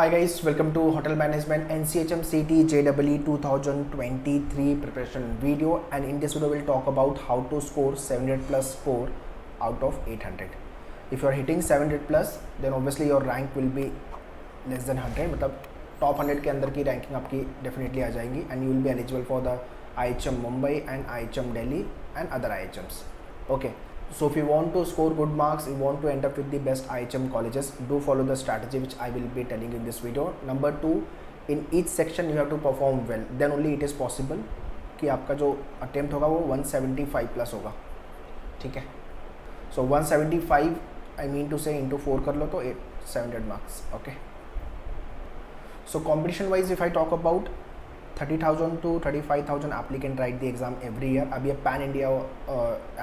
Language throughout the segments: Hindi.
Hi guys, welcome to Hotel Management NCHM CT JEE 2023 preparation video, and in this video we'll talk about how to score 700 plus score out of 800. If you are hitting 700 plus, then obviously your rank will be less than 100, मतलब top 100 के अंदर की रैंकिंग आपकी डेफिनेटली आ जाएंगी and you will be eligible for the IHM Mumbai and IHM Delhi and other IHMs. Okay. So if you want to score good marks, you want to end up with the best IHM colleges, do follow the strategy which I will be telling in this video. Number 2, in each section you have to perform well, then only it is possible कि आपका जो attempt होगा वो 175 plus होगा, ठीक है. So 175 I mean to say into 4 कर लो तो 700 marks. Okay. So competition wise if I talk about 30,000 to 35,000 applicant write the exam every year. अभी pan India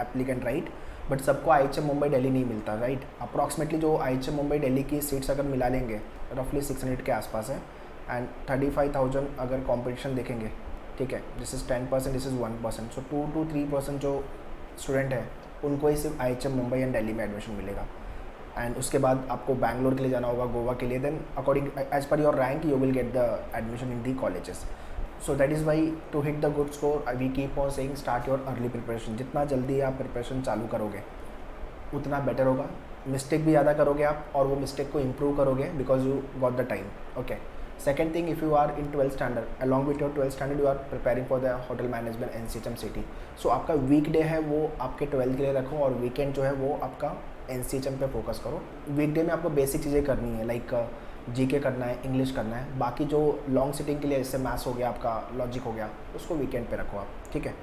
applicant write, but सबको IHM मुंबई दिल्ली नहीं मिलता, राइट. अप्रॉक्सीमेटली जो IHM मुंबई दिल्ली की सीट्स अगर मिला लेंगे रफली 600 के आसपास है, एंड 35,000 अगर कंपटीशन देखेंगे, ठीक है, this is 10%, this is 1%, so 2 to 3% जो स्टूडेंट है उनको ही सिर्फ IHM मुंबई एंड दिल्ली में एडमिशन मिलेगा. एंड उसके बाद आपको बैंगलोर के लिए जाना होगा, गोवा के लिए, then according as per your rank you will get the admission in the colleges. So that is why to hit the good score we keep on saying start your early preparation. जितना जल्दी आप प्रिपरेशन चालू करोगे उतना बेटर होगा. मिस्टेक भी ज़्यादा करोगे आप और वो मिस्टेक को इम्प्रूव करोगे because you got the time. Okay. Second thing, if you are in 12th standard, along with your 12th standard you are preparing for the hotel management NCHM CT. So आपका वीक डे है वो आपके 12th के लिए रखो और वीकेंड जो है वो आपका NCHM पे फोकस करो. वीक डे में आपको बेसिक चीज़ें करनी है, लाइक जीके करना है, इंग्लिश करना है. बाकी जो लॉन्ग सिटिंग के लिए जैसे मैथ्स हो गया, आपका लॉजिक हो गया, उसको वीकेंड पे रखो आप, ठीक है.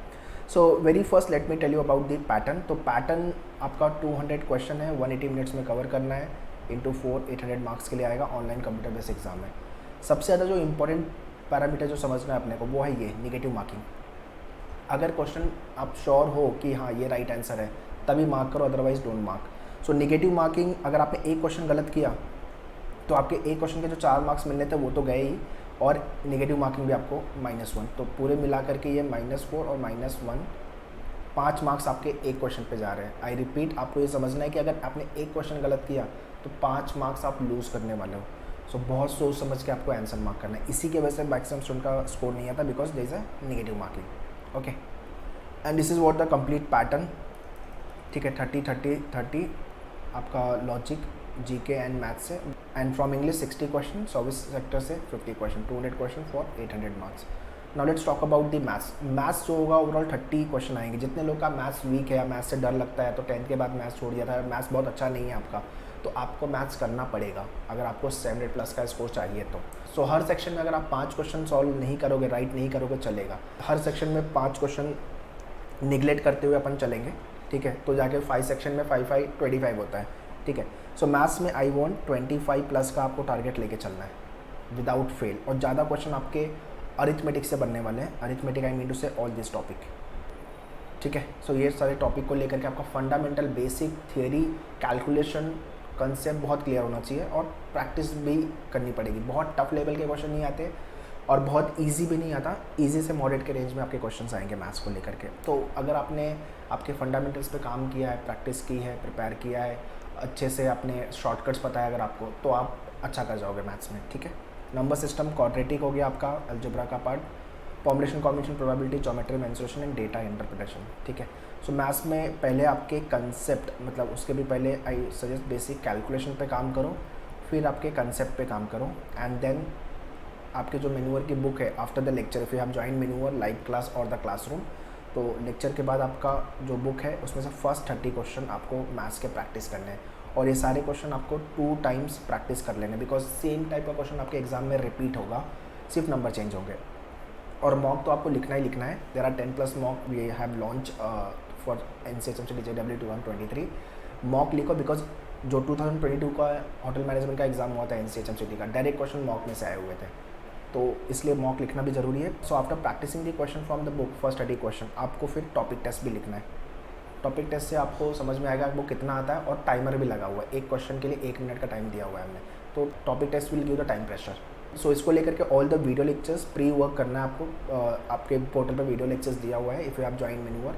So very first let me tell you about the pattern. तो पैटर्न आपका 200 क्वेश्चन है, 180 मिनट्स में कवर करना है, इंटू 4 800 मार्क्स के लिए आएगा. ऑनलाइन कंप्यूटर बेस्ड एग्जाम है. सबसे ज़्यादा जो इंपॉर्टेंट पैरामीटर जो समझना है अपने को वो है ये निगेटिव मार्किंग. अगर क्वेश्चन आप श्योर हो कि हाँ ये राइट आंसर है तभी मार्क करो, otherwise don't mark. So negative marking, अगर आपने एक क्वेश्चन गलत किया तो आपके एक क्वेश्चन के जो 4 मार्क्स मिलने थे वो तो गए ही, और निगेटिव मार्किंग भी आपको -1. तो पूरे मिला करके ये -4 और -1, 5 मार्क्स आपके एक क्वेश्चन पे जा रहे हैं. आई रिपीट, आपको ये समझना है कि अगर आपने एक क्वेश्चन गलत किया तो 5 मार्क्स आप लूज़ करने वाले हो. सो बहुत सोच समझ के आपको आंसर मार्क करना है. इसी की वजह से मैक्सिमम स्टूडेंट का स्कोर नहीं आता, because there is a negative marking. Okay. And this is what the complete pattern, ठीक है. 30-30-30 आपका लॉजिक, जीके एंड मैथ्स से, and from English 60 question, service sector से 50 question, 200 question for 800 marks. Now let's talk about the maths. Maths जो होगा ओवरऑल 30 क्वेश्चन आएंगे. जितने लोग का मैथ्स वीक है या मैथ्स से डर लगता है तो 10th के बाद मैथ्स छोड़ दिया था, मैथ्स बहुत अच्छा नहीं है आपका, तो आपको मैथ्स करना पड़ेगा अगर आपको 700 प्लस का स्कोर चाहिए तो. सो हर सेक्शन में अगर आप 5 क्वेश्चन सॉल्व नहीं करोगे, राइट नहीं करोगे, चलेगा. हर सेक्शन में 5 क्वेश्चन निगलेक्ट करते हुए अपन चलेंगे, ठीक है. तो जाके 5 सेक्शन में 5 25 होता है, ठीक है. सो मैथ्स में आई वॉन्ट 25 प्लस का आपको टारगेट लेके चलना है विदाउट फेल. और ज़्यादा क्वेश्चन आपके अरिथमेटिक से बनने वाले हैं. अरिथमेटिक आई मीन टू से ऑल दिस टॉपिक, ठीक है. सो ये सारे टॉपिक को लेकर के आपका fundamental, basic, theory, calculation, concept बहुत क्लियर होना चाहिए और प्रैक्टिस भी करनी पड़ेगी. बहुत टफ लेवल के क्वेश्चन नहीं आते और बहुत इजी भी नहीं आता. इजी से मॉडरेट के रेंज में आपके क्वेश्चंस आएंगे मैथ्स को लेकर के. तो अगर आपने आपके फंडामेंटल्स पे काम किया है, प्रैक्टिस की है, प्रिपेयर किया है, अच्छे से अपने शॉर्टकट्स पता है अगर आपको, तो आप अच्छा कर जाओगे मैथ्स में, ठीक है. नंबर सिस्टम, क्वाड्रेटिक हो गया आपका, अलजेब्रा का part, formulation, combination, probability, geometry, mensuration and data interpretation, ठीक है. सो मैथ्स में पहले आपके कंसेप्ट, मतलब उसके भी पहले आई सजेस्ट बेसिक कैलकुलेशन पे काम करो, फिर आपके कंसेप्ट पे काम करो, एंड देन आपके जो मेन्यूअर की बुक है after the lecture, if you have join मेन्यूअर लाइव क्लास और द क्लासरूम, तो लेक्चर के बाद आपका जो बुक है उसमें से फर्स्ट 30 क्वेश्चन आपको मैथ्स के प्रैक्टिस करने हैं. और ये सारे क्वेश्चन आपको 2 टाइम्स प्रैक्टिस कर लेने, बिकॉज सेम टाइप का क्वेश्चन आपके एग्जाम में रिपीट होगा, सिर्फ नंबर चेंज होंगे. और मॉक तो आपको लिखना ही लिखना है. There are 10+ mock we have launch for NCHM CT JEE 2023. Mock लिखो, बिकॉज जो 2022 का होटल मैनेजमेंट का एग्जाम हुआ था NCHM CT का, डायरेक्ट क्वेश्चन मॉक में से आए हुए थे, तो इसलिए मॉक लिखना भी ज़रूरी है. So after practicing the question from the book, first 30 question, आपको फिर टॉपिक टेस्ट भी लिखना है. टॉपिक टेस्ट से आपको समझ में आएगा वो कितना आता है, और टाइमर भी लगा हुआ है. एक क्वेश्चन के लिए 1 मिनट का टाइम दिया हुआ है हमने, तो topic test will give the time pressure. So इसको लेकर के all the video lectures pre work करना है आपको. आपके पोर्टल पर वीडियो लेक्चर्स दिया हुआ है इफ़ यू हैव जॉइन मेन्यूअर.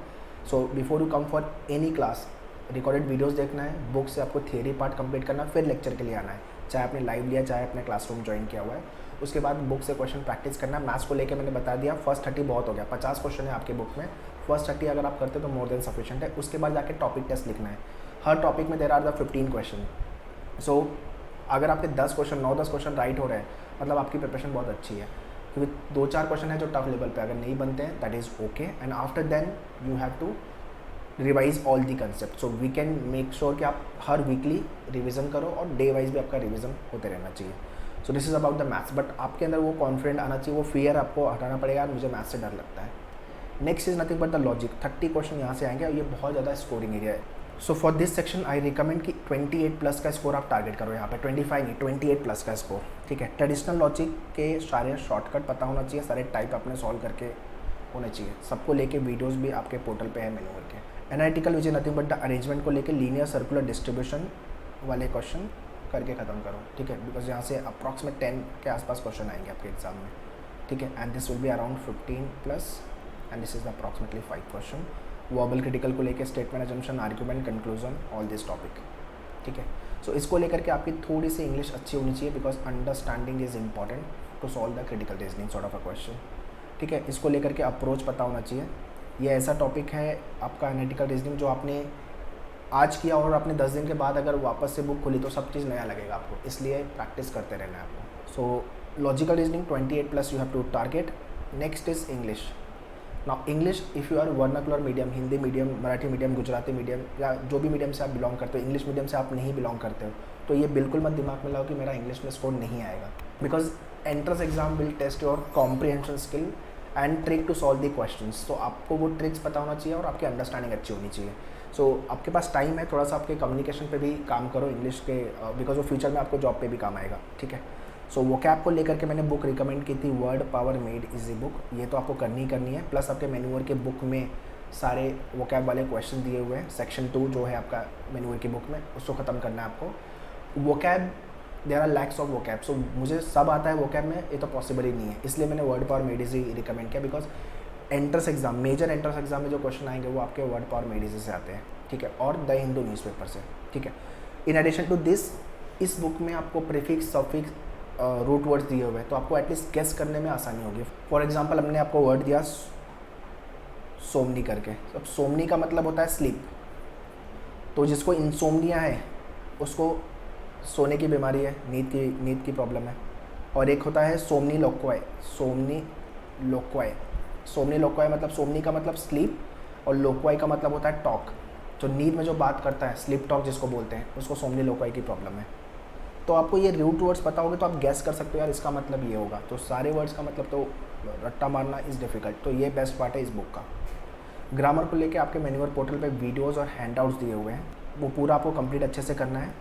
So before you come for any class, recorded videos देखना है, बुक से आपको थियरी पार्ट कंप्लीट करना है, फिर लेक्चर के लिए आना है. चाहे आपने लाइव लिया चाहे अपने क्लासरूम ज्वाइन किया हुआ है। उसके बाद बुक से क्वेश्चन प्रैक्टिस करना। मैथ्स को लेके मैंने बता दिया, फर्स्ट 30 बहुत हो गया, 50 क्वेश्चन है आपके बुक में, फर्स्ट 30 अगर आप करते हो तो मोर देन सफिशिएंट है। उसके बाद जाके टॉपिक टेस्ट लिखना है। हर टॉपिक में देयर आर द 15 क्वेश्चन। सो अगर आपके 10 क्वेश्चन 9-10 क्वेश्चन राइट हो रहे हैं मतलब आपकी प्रिपरेशन बहुत अच्छी है, क्योंकि 2-4 क्वेश्चन है जो टफ लेवल पे अगर नहीं बनते हैं that is okay, and after then you have to revise all the concept. So we can make sure कि आप हर वीकली रिवीजन करो और डे वाइज भी आपका रिवीजन होते रहना चाहिए। So this is about the maths, but आपके अंदर वो कॉन्फिडेंट आना चाहिए, वो फियर आपको हटाना पड़ेगा, मुझे मैथ्स से डर लगता है। Next is nothing but the logic. 30 question यहाँ से आएंगे और ये बहुत ज़्यादा स्कोरिंग एरिया है। So for this section I recommend कि 28 प्लस का स्कोर आप टारगेट करो यहाँ पे, 25 नहीं 28 प्लस का स्कोर, ठीक है। ट्रेडिशनल लॉजिक के सारे शॉर्टकट पता होना चाहिए, सारे टाइप आपने सॉल्व करके होने चाहिए, सबको लेके वीडियोस भी आपके पोर्टल पे है मैनुअल के। Analytical which is nothing but the arrangement को लेके लीनियर सर्कुलर डिस्ट्रीब्यूशन वाले क्वेश्चन करके ख़त्म करो, ठीक है, बिकॉज यहाँ से अप्रॉक्सीमेट 10 के आसपास क्वेश्चन आएंगे आपके एग्जाम में, ठीक है। And this will be around 15 plus and this is approximately 5 question. Verbal critical को लेके statement assumption argument conclusion all this topic, ठीक है। सो इसको लेकर के आपकी थोड़ी सी इंग्लिश अच्छी होनी चाहिए, because understanding is important to solve the critical reasoning sort of a question, ठीक है। इसको लेकर के अप्रोच पता होना चाहिए। ये ऐसा टॉपिक है आपका एनालिटिकल रीजनिंग जो आपने आज किया और आपने 10 दिन के बाद अगर वापस से बुक खुली तो सब चीज़ नया लगेगा आपको, इसलिए प्रैक्टिस करते रहना है आपको। So logical reasoning 28 plus you have to target. Next is English. Now English if you are vernacular medium, Hindi medium, Marathi medium, Gujarati medium या जो भी मीडियम से आप बिलोंग करते हो, इंग्लिश मीडियम से आप नहीं बिलोंग करते हो, तो ये बिल्कुल मत दिमाग में लाओ कि मेरा इंग्लिश में स्कोर नहीं आएगा, because entrance exam will test your comprehension skill and trick to solve the questions. तो आपको वो ट्रिक्स पता होना चाहिए और आपकी अंडरस्टैंडिंग अच्छी होनी चाहिए। सो आपके पास टाइम है, थोड़ा सा आपके कम्युनिकेशन पे भी काम करो इंग्लिश के, बिकॉज वो फ्यूचर में आपको जॉब पे भी काम आएगा, ठीक है। सो वोकैब को लेकर के मैंने बुक रिकमेंड की थी, word power made easy book, ये तो आपको करनी ही करनी है। प्लस आपके मैन्यूअर के बुक में सारे वोकैब वाले क्वेश्चन दिए हुए हैं, सेक्शन 2 जो है आपका मैन्यूअर की बुक में, उसको ख़त्म करना है आपको। Vocab there are lakhs of vocab, so मुझे सब आता है वोकैब में, ये तो पॉसिबल ही नहीं है, इसलिए मैंने word power made easy recommend किया, because entrance exam, major entrance exam में जो क्वेश्चन आएंगे वो आपके वर्ड पावर मेड इजी से आते हैं, ठीक है, और द हिंदू न्यूज़पेपर से, ठीक है। इन एडिशन टू दिस, इस बुक में आपको प्रीफिक्स सफिक्स रूट वर्ड्स दिए हुए हैं, तो आपको एटलीस्ट गेस करने में आसानी होगी। फॉर एग्जांपल हमने आपको वर्ड दिया सोमनी करके, अब सोमनी का मतलब होता है स्लीप, तो जिसको इंसोम्निया है उसको सोने की बीमारी है, नींद की प्रॉब्लम है। और एक होता है सोमनी लोक्वाय, सोमनी लोक्वाय मतलब सोमनी का मतलब स्लीप और लोक्वाय का मतलब होता है टॉक, जो नींद में जो बात करता है, स्लीप टॉक जिसको बोलते हैं, उसको सोमनी लोक्वाय की प्रॉब्लम है। तो आपको ये रूट वर्ड्स पता होगे तो आप गैस कर सकते हो यार इसका मतलब ये होगा, तो सारे वर्ड्स का मतलब तो रट्टा मारना इज़ डिफ़िकल्ट, तो ये बेस्ट पार्ट है इस बुक का। ग्रामर को लेके आपके मैन्यूअर पोर्टल पे वीडियोस और हैंडआउट्स दिए हुए हैं, वो पूरा आपको कंप्लीट अच्छे से करना है,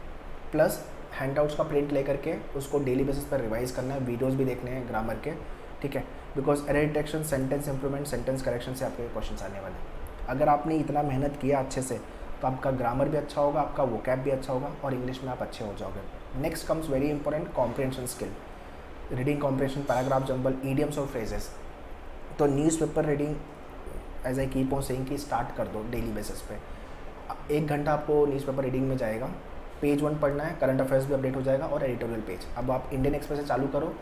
प्लस हैंडआउट्स का प्रिंट लेकर के उसको डेली बेसिस पर रिवाइज करना है, वीडियोस भी देखने हैं ग्रामर के, ठीक है, because error detection, sentence improvement, sentence correction से आपके क्वेश्चन आने वाले हैं। अगर आपने इतना मेहनत किया अच्छे से तो आपका ग्रामर भी अच्छा होगा, आपका वोकैब भी अच्छा होगा और इंग्लिश में आप अच्छे हो जाओगे। Next comes very important comprehension skill, reading comprehension, paragraph jumble, idioms और फ्रेजेस। तो newspaper reading as I keep on saying कि स्टार्ट कर दो डेली बेसिस पे, 1 घंटा आपको न्यूज़पेपर रीडिंग में जाएगा, पेज 1 पढ़ना है, करंट अफेयर्स भी अपडेट हो जाएगा और एडिटोरियल पेज। अब आप इंडियन एक्सप्रेस से चालू करो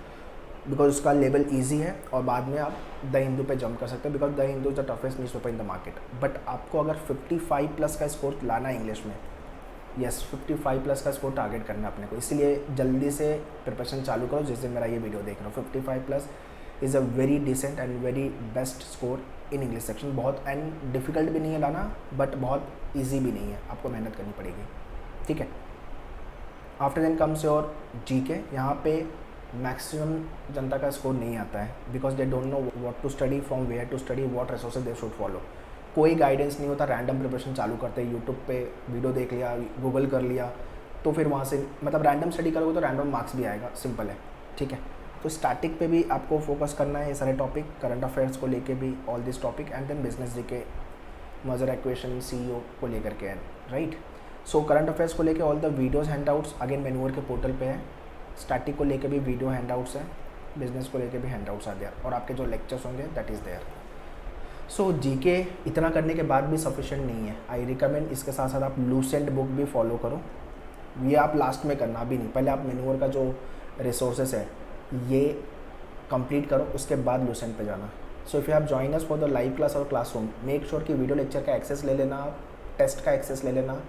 बिकॉज उसका लेवल ईजी है, और बाद में आप द हिंदू पे जंप कर सकते हो because the Hindu is the toughest newspaper in the market. But आपको अगर 55 प्लस का स्कोर लाना है इंग्लिश में, यस 55 प्लस का स्कोर टारगेट करना है अपने को, इसलिए जल्दी से प्रिपरेशन चालू करो जिस दिन मेरा ये वीडियो देख रहे हो। 55 plus is a very decent and very best score in English section, बहुत एंड डिफ़िकल्ट भी नहीं है लाना बट बहुत ईजी भी नहीं है, आपको मेहनत करनी पड़ेगी, ठीक है। After then comes your GK, यहाँ पे मैक्सिमम जनता का स्कोर नहीं आता है because they don't know what to study, from where to study, what resources they should follow, कोई गाइडेंस नहीं होता, रैंडम प्रिपरेशन चालू करते हैं, यूट्यूब पे वीडियो देख लिया, गूगल कर लिया, तो फिर वहाँ से मतलब रैंडम स्टडी करोगे तो रैंडम मार्क्स भी आएगा, सिंपल है, ठीक है। तो स्टैटिक पे भी आपको फोकस करना है, ये सारे टॉपिक, करंट अफेयर्स को लेके भी all this topic, and then business GK, merger acquisition, CEO को लेकर के, राइट। सो करंट अफेयर्स को लेके all the videos handouts again manure के पोर्टल पे है, स्टैटिक को लेके भी वीडियो हैंडआउट्स है, बिजनेस को लेके भी हैंडआउट्स आ देयर, और आपके जो लेक्चर्स होंगे that is there. So GK इतना करने के बाद भी सफिशिएंट नहीं है, आई रिकमेंड इसके साथ साथ आप लूसेंट बुक भी फॉलो करो, ये आप लास्ट में करना, अभी नहीं, पहले आप मेन्यूअर का जो रिसोर्सेस है ये कंप्लीट करो, उसके बाद लूसेंट पे जाना। So if you have join us for the live class और क्लासरूम, मेक श्योर कि वीडियो लेक्चर का एक्सेस ले लेना, टेस्ट का एक्सेस ले लेना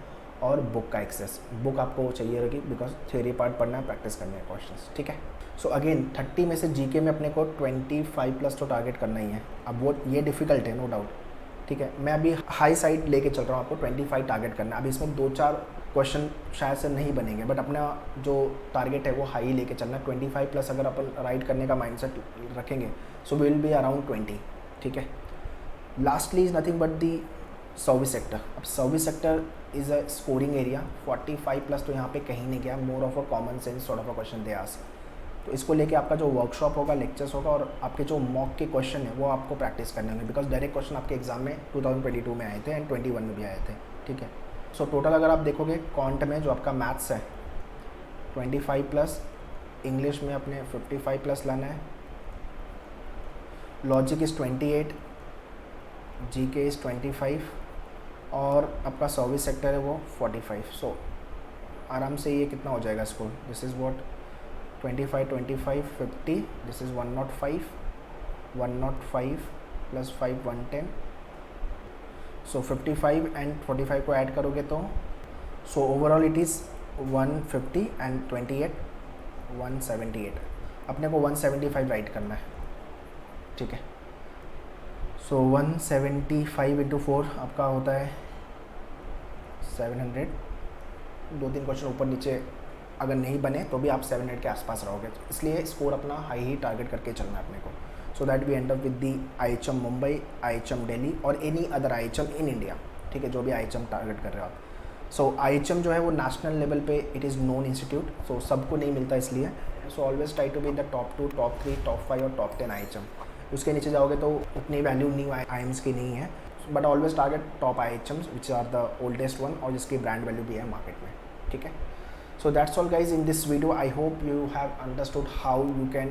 और बुक का एक्सेस। बुक आपको चाहिए होगी बिकॉज थ्योरी पार्ट पढ़ना है, प्रैक्टिस करनी है क्वेश्चंस, ठीक है। सो अगेन 30 में से जीके में अपने को 25+ तो टारगेट करना ही है। अब वो ये डिफ़िकल्ट है नो डाउट, ठीक है। मैं अभी हाई साइड लेके चल रहा हूँ, आपको 25 टारगेट करना है। अभी इसमें 2-4 क्वेश्चन शायद से नहीं बनेंगे, बट अपना जो टारगेट है वो हाई लेके चलना है। 25+ अगर अपन राइट करने का माइंडसेट रखेंगे सो विल बी अराउंड 20, ठीक है। Lastly is nothing but the service sector. अब service sector is a scoring area, 45+ तो यहाँ पे कहीं नहीं गया, more of a common sense sort of a question they ask. तो इसको लेके आपका जो वर्कशॉप होगा, लेक्चर्स होगा और आपके जो मॉक के क्वेश्चन है वो आपको प्रैक्टिस करने होंगे, बिकॉज डायरेक्ट क्वेश्चन आपके एग्जाम में 2022 में आए थे एंड 21 में भी आए थे, ठीक है। सो टोटल अगर आप देखोगे क्वांट में जो आपका मैथ्स है 25+, इंग्लिश में अपने 55+ लाना है, लॉजिक इज़ 28, जीके इज़ 25 और आपका सर्विस सेक्टर है वो 45। सो आराम से ये कितना हो जाएगा score, this is what 25, 25, 50, this is 105, 105 + 5 110। So 55 and 45 को ऐड करोगे तो so overall it is 150 and 28 178। अपने को 175 राइट करना है, ठीक है। सो 175 × 4 आपका होता है 700। 2-3 क्वेश्चन ऊपर नीचे अगर नहीं बने तो भी आप 700 के आसपास रहोगे, इसलिए स्कोर अपना हाई ही टारगेट करके चलना है अपने को, so that we end up with the IHM Mumbai, IHM Delhi और any other IHM in India, ठीक है, जो भी IHM टारगेट कर रहे हो आप। सो IHM जो है वो नेशनल लेवल पे it is known institute, so सबको नहीं मिलता इसलिए। So always try to be the top 2, top 3, top 5 और टॉप 10 IHM। उसके नीचे जाओगे तो उतनी वैल्यू न्यू IIMs की नहीं है, but always target top IHMs which are the oldest one और जिसकी ब्रांड वैल्यू भी है मार्केट में, ठीक है। So that's all guys in this video. I hope you have understood how you can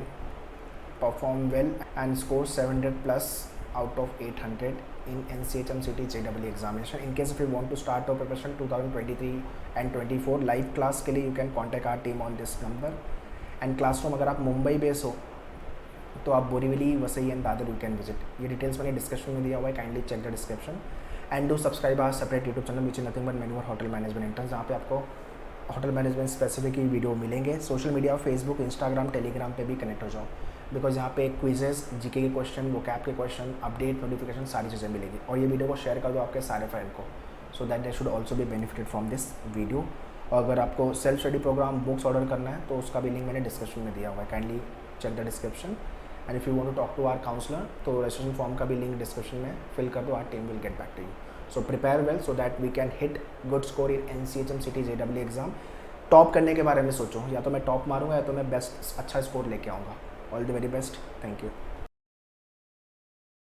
perform well and score 700+ out of 800 in NCHM CT JEE examination. In case if you want to start your preparation 2023 and 24 live class के लिए you can contact our team on this number. And classroom अगर आप मुंबई बेस हो तो आप Borivali, Vasai and Dadar you can visit. ये डिटेल्स मैंने डिस्क्रिप्शन में दिया हुआ है, kindly check the description and do subscribe our separate YouTube channel which is nothing but menu और होटल मैनेजमेंट एंट्रेंस, जहाँ पे आपको होटल मैनेजमेंट स्पेसिफिक ही वीडियो मिलेंगे। Social media, Facebook, Instagram, Telegram पे भी कनेक्ट हो जाओ, बिकॉज यहाँ पे क्विजेस, जीके के क्वेश्चन, वोकैब के क्वेश्चन, अपडेट, नोटिफिकेशन, सारी चीज़ें मिलेगी। और ये वीडियो को शेयर कर दो आपके सारे फ्रेंड को, so that they should also be benefited from this video. और अगर आपको self study program books order करना है तो उसका भी लिंक मैंने डिस्क्रिप्शन में दिया हुआ है, kindly check the description. And if you want to talk to our counsellor तो रजिस्ट्रेशन फॉर्म का भी लिंक डिस्क्रिप्शन में फिल कर दो, our team will get back to you. So prepare well so that we can hit good score in NCHM CT JEE exam. Top करने के बारे में सोचो, या तो मैं टॉप मारूंगा या तो मैं बेस्ट अच्छा स्कोर लेके आऊँगा। All the very best, thank you.